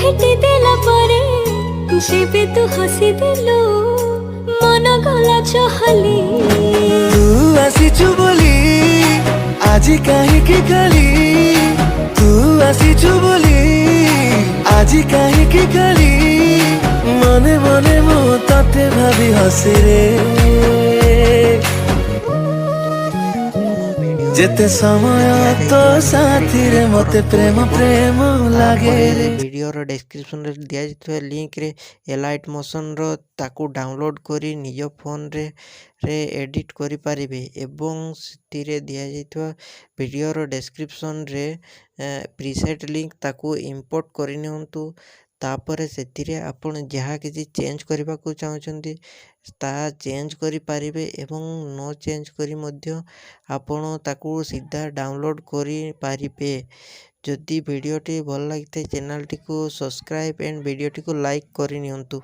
भेटी देला परे जेबे तू हसी देलु मन गला चहली तू आसीचु बोली आजी काहेकि खाली तू आसीचु बोली आजी काहेकि खाली मने मने मो तते भाबी हसे रे जेते समय तो साथी रे मते प्रेम प्रेम लागे रे। वीडियोर डिस्क्रिप्शन रे दिया जाइଥିବା लिंक रे एलाइट मोशन रो ताकू डाउनलोड करी निज फोन रे एडिट करि पारिबे एवं सितिरे दिया जाइଥିବା वीडियोर डिस्क्रिप्शन रे प्रीसेट लिंक ताकू इंपोर्ट करि नियंतु तापर सेतिरे आपण जहाँ किसी चेंज करबा को चाहउछंती ता चेंज करि पारिबे एवं नो चेंज करी मध्य आपण ताकू सीधा डाउनलोड करि पारिबे। जदि वीडियोटी भल लगी चैनल टी को सब्सक्राइब एंड वीडियोटी को लाइक करि नियंतु।